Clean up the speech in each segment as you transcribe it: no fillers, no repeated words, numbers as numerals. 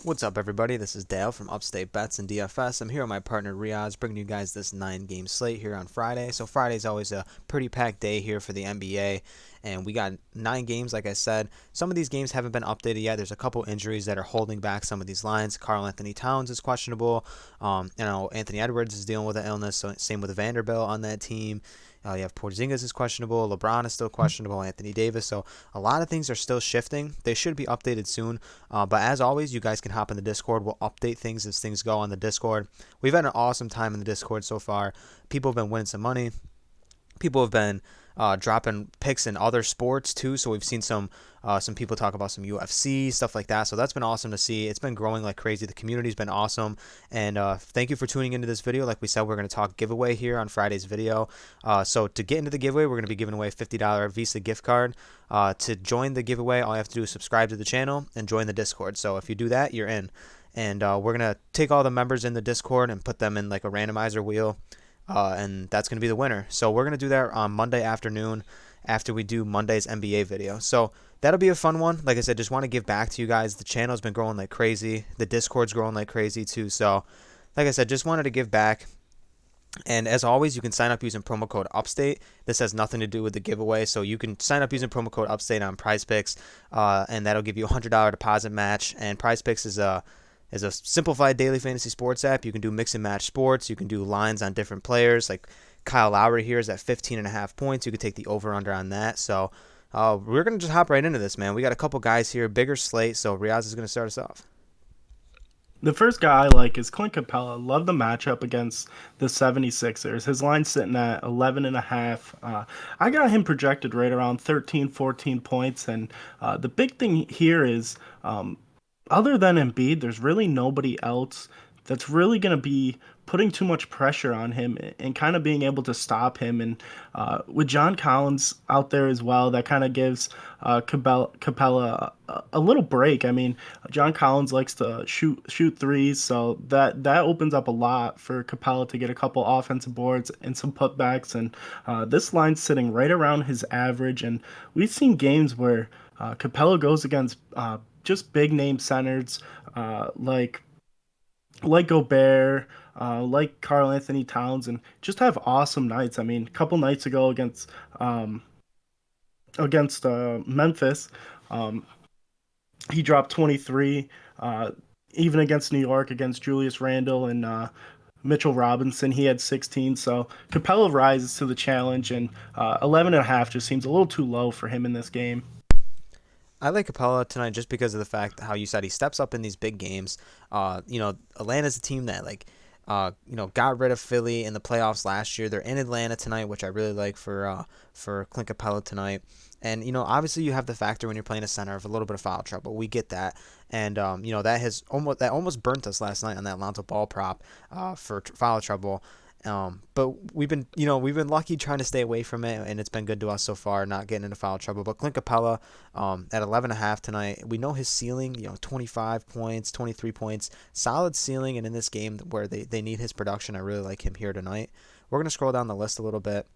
What's up, everybody? This is Dale from Upstate Bets and DFS. I'm here with my partner Riaz, bringing you guys this 9-game slate here on Friday. So Friday's always a pretty packed day here for the NBA, and we got 9 games, like I said. Some of these games haven't been updated yet. There's a couple injuries that are holding back some of these lines. Karl Anthony Towns is questionable. Anthony Edwards is dealing with an illness. So same with Vanderbilt on that team. You have Porzingis is questionable. LeBron is still questionable. Anthony Davis. So a lot of things are still shifting. They should be updated soon. But as always, you guys can hop in the Discord. We'll update things as things go on the Discord. We've had an awesome time in the Discord so far. People have been winning some money. People have been dropping picks in other sports too. So we've seen some people talk about some UFC stuff like that. So that's been awesome to see. It's been growing like crazy. The community's been awesome. And thank you for tuning into this video. Like we said, we're going to talk giveaway here on Friday's video. So to get into the giveaway, we're going to be giving away a $50 Visa gift card. To join the giveaway, all you have to do is subscribe to the channel and join the Discord. So if you do that, you're in. And we're going to take all the members in the Discord and put them in like a randomizer wheel. And that's going to be the winner. So we're going to do that on Monday afternoon after we do Monday's NBA video. So that'll be a fun one. Like I said, just want to give back to you guys. The channel's been growing like crazy. The Discord's growing like crazy too. So like I said, just wanted to give back. And as always, you can sign up using promo code Upstate. This has nothing to do with the giveaway, so you can sign up using promo code Upstate on PrizePicks, and that'll give you a $100 deposit match. And PrizePicks is a simplified daily fantasy sports app. You can do mix and match sports. You can do lines on different players. Like Kyle Lowry here is at 15.5 points. You could take the over under on that. So we're gonna just hop right into this, man. We got a couple guys here, bigger slate. So Riaz is gonna start us off. The first guy I like is Clint Capella. Love the matchup against the 76ers. His line's sitting at 11 and a half. I got him projected right around 13, 14 points. And the big thing here is, other than Embiid, there's really nobody else that's really going to be putting too much pressure on him and kind of being able to stop him. And with John Collins out there as well, that kind of gives Capella a little break. I mean, John Collins likes to shoot threes, so that opens up a lot for Capella to get a couple offensive boards and some putbacks. And this line's sitting right around his average. And we've seen games where Capella goes against just big name centers like Gobert, like Karl Anthony Towns, and just have awesome nights. I mean, a couple nights ago against Memphis, um, he dropped 23. Even against New York, against Julius Randle and Mitchell Robinson, he had 16. So Capella rises to the challenge, and 11 and a half just seems a little too low for him in this game. I like Capella tonight just because of the fact how you said he steps up in these big games. Atlanta's a team that got rid of Philly in the playoffs last year. They're in Atlanta tonight, which I really like for Clint Capella tonight. And obviously you have the factor when you're playing a center of a little bit of foul trouble. We get that, and that almost burnt us last night on that Lonzo Ball prop for foul trouble. But we've been lucky trying to stay away from it, and it's been good to us so far, not getting into foul trouble. But Clint Capella, at 11.5 tonight, we know his ceiling, 25 points, 23 points, solid ceiling. And in this game where they need his production, I really like him here tonight. We're gonna scroll down the list a little bit.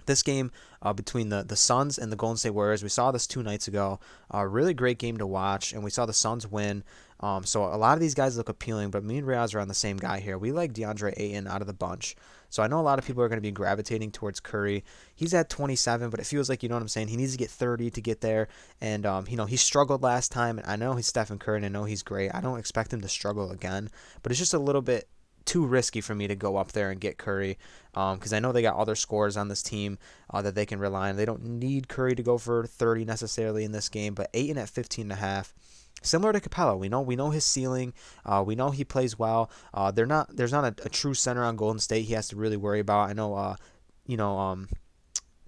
This game between the Suns and the Golden State Warriors, we saw this 2 nights ago. A really great game to watch, and we saw the Suns win. So a lot of these guys look appealing, but me and Riaz are on the same guy here. We like DeAndre Ayton out of the bunch. So I know a lot of people are going to be gravitating towards Curry. He's at 27, but it feels like, you know what I'm saying, he needs to get 30 to get there. And, he struggled last time. And I know he's Stephen Curry, and I know he's great. I don't expect him to struggle again, but it's just a little bit too risky for me to go up there and get Curry, because I know they got other scores on this team that they can rely on. They don't need Curry to go for 30 necessarily in this game, but Ayton at 15.5. Similar to Capella, we know his ceiling. We know he plays well. There's not a true center on Golden State he has to really worry about. I know, you know, um,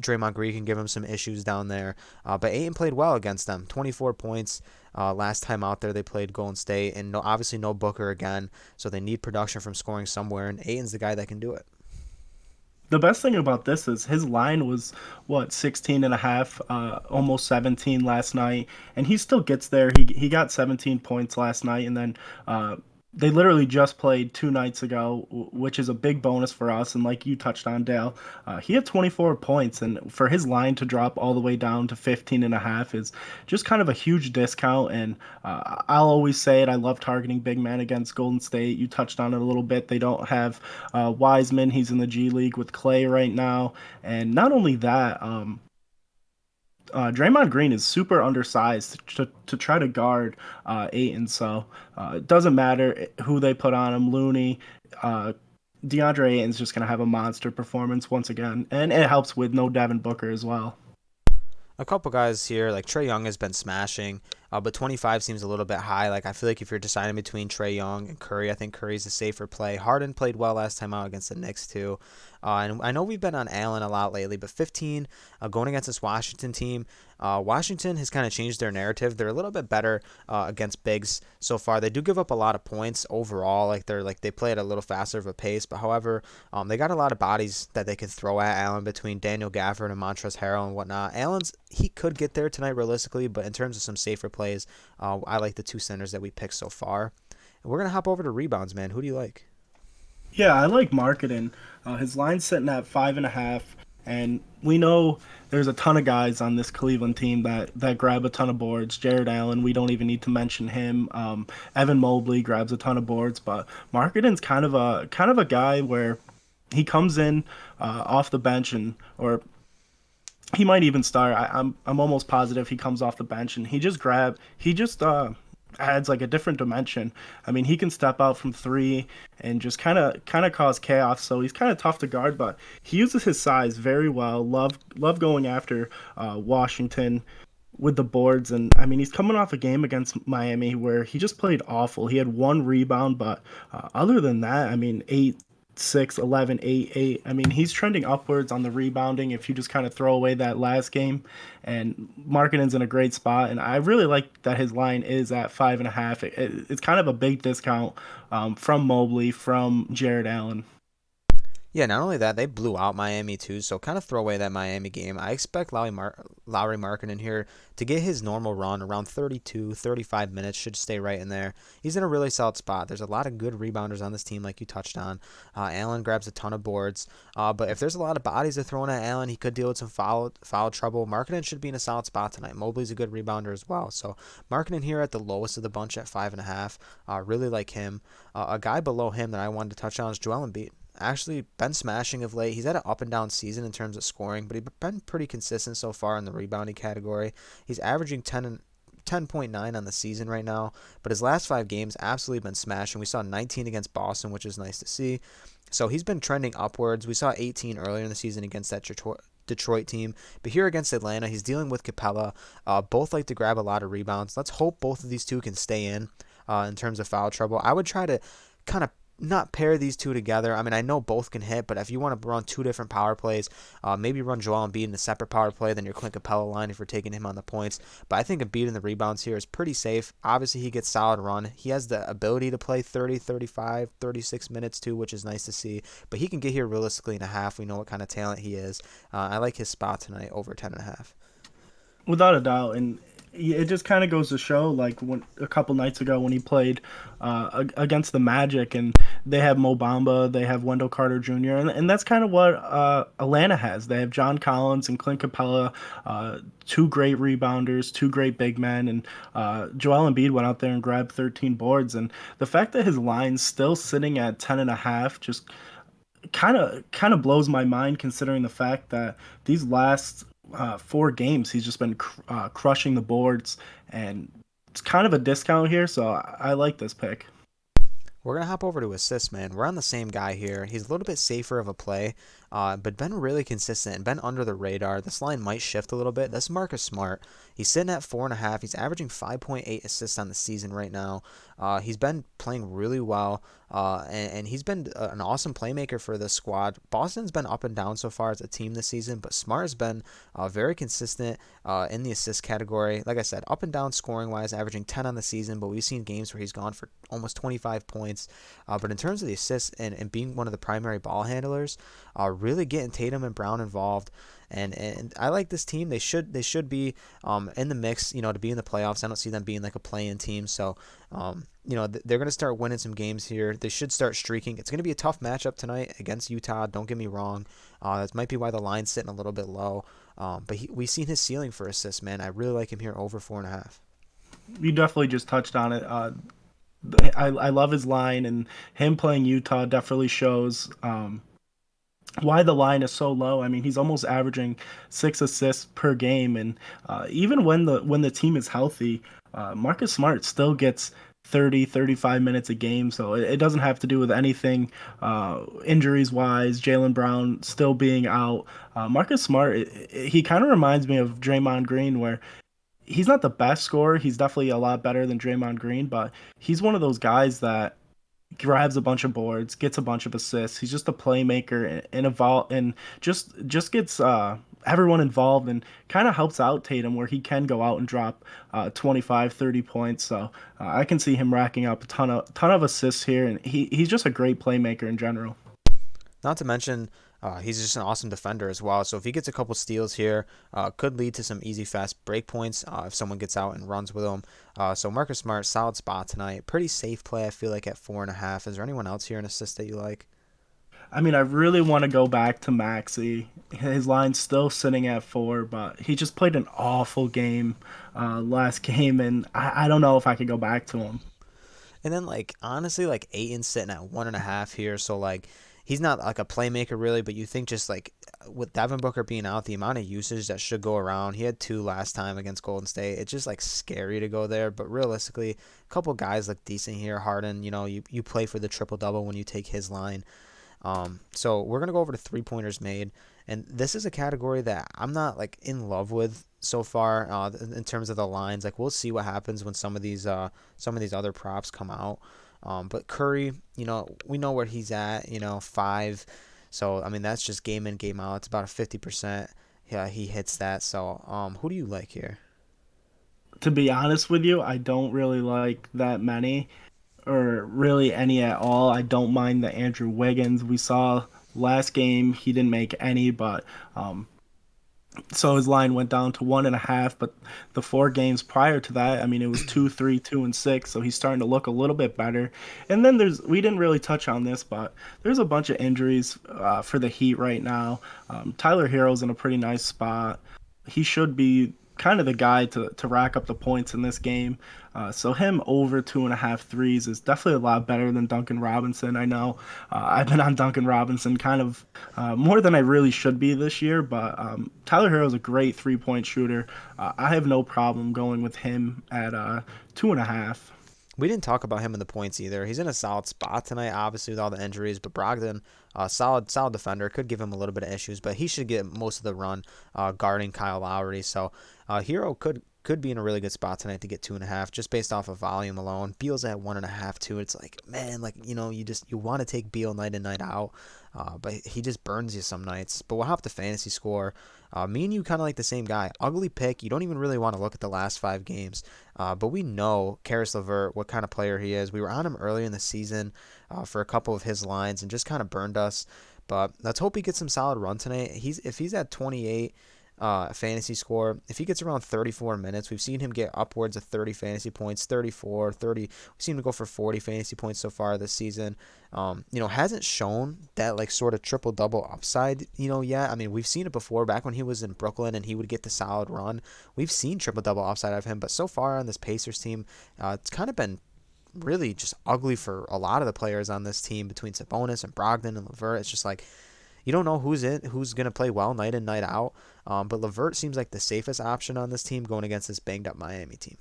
Draymond Green can give him some issues down there. But Ayton played well against them. 24 points last time out there they played Golden State. And obviously no Booker again. So they need production from scoring somewhere. And Ayton's the guy that can do it. The best thing about this is his line was what, 16 and a half, almost 17 last night, and he still gets there. He got 17 points last night, and then they literally just played 2 nights ago, which is a big bonus for us. And like you touched on, Dale, he had 24 points, and for his line to drop all the way down to 15 and a half is just kind of a huge discount. And I'll always say it. I love targeting big men against Golden State. You touched on it a little bit. They don't have Wiseman. He's in the G League with Clay right now. And not only that, Draymond Green is super undersized to try to guard Aiton. So it doesn't matter who they put on him. Looney, uh, DeAndre Ayton's just going to have a monster performance once again. And it helps with no Devin Booker as well. A couple guys here, like Trae Young has been smashing, but 25 seems a little bit high. Like I feel like if you're deciding between Trae Young and Curry, I think Curry's a safer play. Harden played well last time out against the Knicks too, and I know we've been on Allen a lot lately, but 15 going against this Washington team. Washington has kind of changed their narrative. They're a little bit better against bigs so far. They do give up a lot of points overall. Like they play at a little faster of a pace, but however, they got a lot of bodies that they can throw at Allen between Daniel Gafford and Montrezl Harrell and whatnot. Allen's he could get there tonight realistically, but in terms of some safer plays, I like the two centers that we picked so far. And we're gonna hop over to rebounds, man. Who do you like? Yeah, I like marketing. His line's sitting at 5.5, and we know there's a ton of guys on this Cleveland team that grab a ton of boards. Jared Allen, we don't even need to mention him. Evan Mobley grabs a ton of boards, but marketing's kind of a guy where he comes in off the bench and or he might even start. I'm almost positive he comes off the bench and he just adds like a different dimension. I mean, he can step out from three and just kind of cause chaos. So he's kind of tough to guard, but he uses his size very well. Love going after Washington with the boards. And I mean, he's coming off a game against Miami where he just played awful. He had one rebound, but other than that, I mean, 8, 6, 11, 8, 8. I mean, he's trending upwards on the rebounding if you just kind of throw away that last game. And Markkinen's in a great spot. And I really like that his line is at 5.5. It's kind of a big discount from Mobley, from Jared Allen. Yeah, not only that, they blew out Miami too, so kind of throw away that Miami game. I expect Lowry Markkinen here to get his normal run around 32, 35 minutes, should stay right in there. He's in a really solid spot. There's a lot of good rebounders on this team, like you touched on. Allen grabs a ton of boards, but if there's a lot of bodies they're throwing at Allen, he could deal with some foul trouble. Markkinen should be in a solid spot tonight. Mobley's a good rebounder as well, so Markkinen here at the lowest of the bunch at 5.5. Really like him. A guy below him that I wanted to touch on is Joel Embiid. Actually been smashing of late. He's had an up and down season in terms of scoring, but he's been pretty consistent so far in the rebounding category. He's averaging 10.9 on the season right now, but his last 5 games absolutely been smashing. We saw 19 against Boston, which is nice to see. So he's been trending upwards. We saw 18 earlier in the season against that Detroit team, but here against Atlanta, he's dealing with Capella. Both like to grab a lot of rebounds. Let's hope both of these two can stay in terms of foul trouble. I would try to kind of not pair these two together. I mean, I know both can hit, but if you want to run two different power plays, maybe run Joel Embiid in a separate power play than your Clint Capella line if you're taking him on the points. But I think Embiid in the rebounds here is pretty safe. Obviously, he gets solid run. He has the ability to play 30, 35, 36 minutes too, which is nice to see. But he can get here realistically in a half. We know what kind of talent he is. I like his spot tonight over 10.5. Without a doubt. And it just kind of goes to show, like when a couple nights ago when he played against the Magic, and they have Mo Bamba, they have Wendell Carter Jr., and that's kind of what Atlanta has. They have John Collins and Clint Capella, two great rebounders, two great big men, and Joel Embiid went out there and grabbed 13 boards. And the fact that his line's still sitting at 10.5 just kind of blows my mind, considering the fact that these last 4 games he's just been crushing the boards, and it's kind of a discount here, so I like this pick. We're going to hop over to assists, man. We're on the same guy here. He's a little bit safer of a play, but been really consistent and been under the radar. This line might shift a little bit. That's Marcus Smart. He's sitting at 4.5. He's averaging 5.8 assists on the season right now. He's been playing really well, and he's been an awesome playmaker for this squad. Boston's been up and down so far as a team this season, but Smart has been very consistent in the assist category. Like I said, up and down scoring-wise, averaging 10 on the season, but we've seen games where he's gone for almost 25 points. But in terms of the assists and being one of the primary ball handlers, really getting Tatum and Brown involved And I like this team. They should be in the mix, to be in the playoffs. I don't see them being like a play-in team. So they're going to start winning some games here. They should start streaking. It's going to be a tough matchup tonight against Utah. Don't get me wrong. That might be why the line's sitting a little bit low. But we've seen his ceiling for assists, man. I really like him here over 4.5. You definitely just touched on it. I love his line, and him playing Utah definitely shows why the line is so low. I mean, he's almost averaging 6 assists per game, and even when the team is healthy, Marcus Smart still gets 35 minutes a game. So it doesn't have to do with anything injuries wise. Jalen Brown still being out. Marcus Smart, he kind of reminds me of Draymond Green, where he's not the best scorer. He's definitely a lot better than Draymond Green, but he's one of those guys that grabs a bunch of boards, gets a bunch of assists. He's just a playmaker and just gets everyone involved and kind of helps out Tatum where he can go out and drop 25, 30 points. So I can see him racking up a ton of assists here, and he's just a great playmaker in general. Not to mention, he's just an awesome defender as well. So if he gets a couple steals here, could lead to some easy, fast break points if someone gets out and runs with him. So Marcus Smart, solid spot tonight. Pretty safe play, I feel like, at 4.5. Is there anyone else here in assist that you like? I mean, I really want to go back to Maxi. His line's still sitting at 4, but he just played an awful game last game, and I don't know if I could go back to him. And then, like, honestly, like, Aiton's sitting at 1.5 here. So, like, he's not like a playmaker really, but you think just like with Devin Booker being out, the amount of usage that should go around. He had 2 last time against Golden State. It's just like scary to go there. But realistically, a couple guys look decent here. Harden, you play for the triple double when you take his line. So we're gonna go over to 3 pointers made, and this is a category that I'm not like in love with so far in terms of the lines. Like we'll see what happens when some of these other props come out. But Curry, we know where he's at. 5. So I mean that's just game in game out. It's about a 50%. Yeah, he hits that. So who do you like here? To be honest with you, I don't really like that many, or really any at all. I don't mind the Andrew Wiggins we saw last game. He didn't make any, but so his line went down to 1.5. But the 4 games prior to that, I mean, it was 2, 3, 2, and 6. So he's starting to look a little bit better. And then we didn't really touch on this, but there's a bunch of injuries for the Heat right now. Tyler Hero's in a pretty nice spot. He should be kind of the guy to rack up the points in this game. So him over 2.5 threes is definitely a lot better than Duncan Robinson. I know I've been on Duncan Robinson kind of more than I really should be this year, but Tyler Hero is a great 3-point shooter. I have no problem going with him at 2.5. We didn't talk about him in the points either. He's in a solid spot tonight, obviously with all the injuries. But Brogdon, solid defender, could give him a little bit of issues, but he should get most of the run guarding Kyle Lowry. So Hero could be in a really good spot tonight to get 2.5 just based off of volume alone. Beal's at 1.5 too. It's like man, like you want to take Beal night in night out, but he just burns you some nights. But we'll hop to fantasy score. Me and you kind of like the same guy. Ugly pick. You don't even really want to look at the last 5 games. But we know Karis LeVert, what kind of player he is. We were on him early in the season for a couple of his lines and just kind of burned us. But let's hope he gets some solid run tonight. If he's at 28 fantasy score, if he gets around 34 minutes, we've seen him get upwards of 30 fantasy points, 34, 30. We've seen him go for 40 fantasy points so far this season. Hasn't shown that like sort of triple double upside, yet. I mean, we've seen it before back when he was in Brooklyn and he would get the solid run. We've seen triple double upside of him, but so far on this Pacers team, it's kind of been really just ugly for a lot of the players on this team between Sabonis and Brogdon and LeVert. It's just like you don't know who's gonna play well night in night out. But LeVert seems like the safest option on this team going against this banged up Miami team.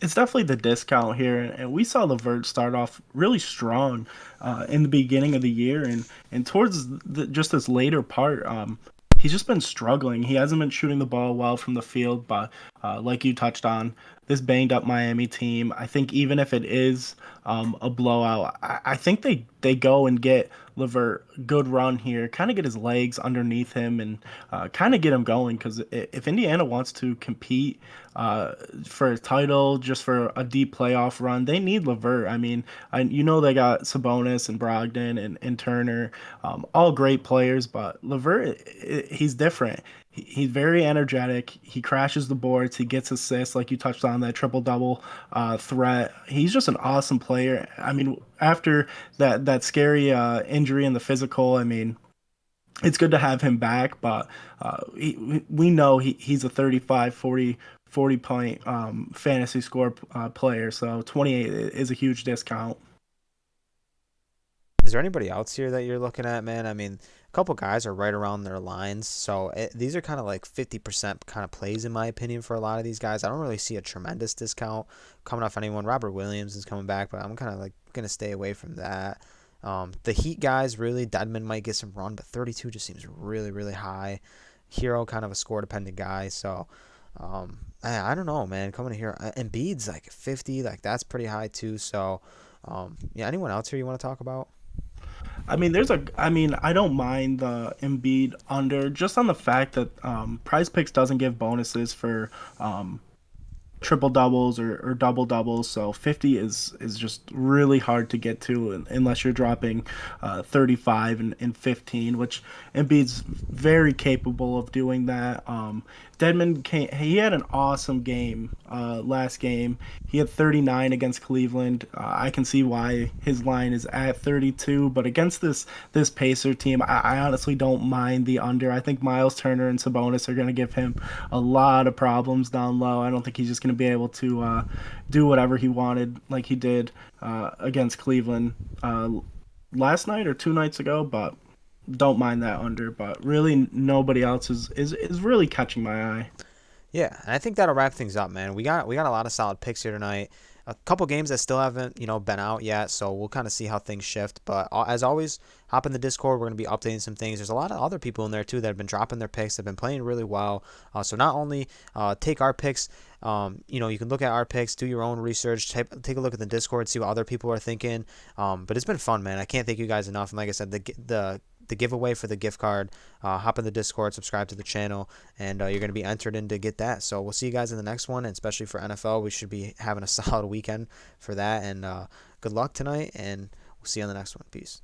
It's definitely the discount here, and we saw Levert start off really strong in the beginning of the year, and towards just this later part, he's just been struggling. He hasn't been shooting the ball well from the field, but like you touched on, this banged up Miami team. I think even if it is a blowout, I think they go and get Levert good run here, kind of get his legs underneath him and kind of get him going. Because if Indiana wants to compete uh, for a title, just for a deep playoff run, they need Levert. I mean, they got Sabonis and Brogdon and Turner, all great players, but Levert, he's different. He's very energetic. He crashes the boards. He gets assists, like you touched on that triple double threat. He's just an awesome player. I mean, after that scary injury in the physical, I mean, it's good to have him back. But we know he's a 35, 40 point fantasy score player. So 28 is a huge discount. Is there anybody else here that you're looking at, man? I mean, a couple guys are right around their lines, so these are kind of like 50% kind of plays in my opinion for a lot of these guys. I don't really see a tremendous discount coming off anyone. Robert Williams is coming back, but I'm kind of like gonna stay away from that. The Heat guys, really, Deadman might get some run, but 32 just seems really, really high. Hero, kind of a score dependent guy, so I don't know, man. Coming in here, Embiid's like 50, like that's pretty high too. So, yeah, anyone else here you want to talk about? I mean, I don't mind the Embiid under just on the fact that Prize Picks doesn't give bonuses for um, triple doubles or double doubles. So 50 is just really hard to get to unless you're dropping 35 and 15, which Embiid's very capable of doing that. He had an awesome game last game. He had 39 against Cleveland. I can see why his line is at 32, but against this Pacer team, I honestly don't mind the under. I think Miles Turner and Sabonis are going to give him a lot of problems down low. I don't think he's just going to be able to do whatever he wanted like he did against Cleveland last night or 2 nights ago, but don't mind that under. But really, nobody else is really catching my eye. Yeah, and I think that'll wrap things up, man. We got a lot of solid picks here tonight. A couple games that still haven't, been out yet, so we'll kind of see how things shift. But as always, hop in the Discord. We're gonna be updating some things. There's a lot of other people in there too that have been dropping their picks. They've been playing really well. So not only take our picks, you can look at our picks, do your own research, take a look at the Discord, see what other people are thinking. But it's been fun, man. I can't thank you guys enough. And like I said, the giveaway for the gift card. Hop in the Discord, subscribe to the channel, and you're going to be entered in to get that. So we'll see you guys in the next one, and especially for NFL, we should be having a solid weekend for that. And good luck tonight, and we'll see you on the next one. Peace.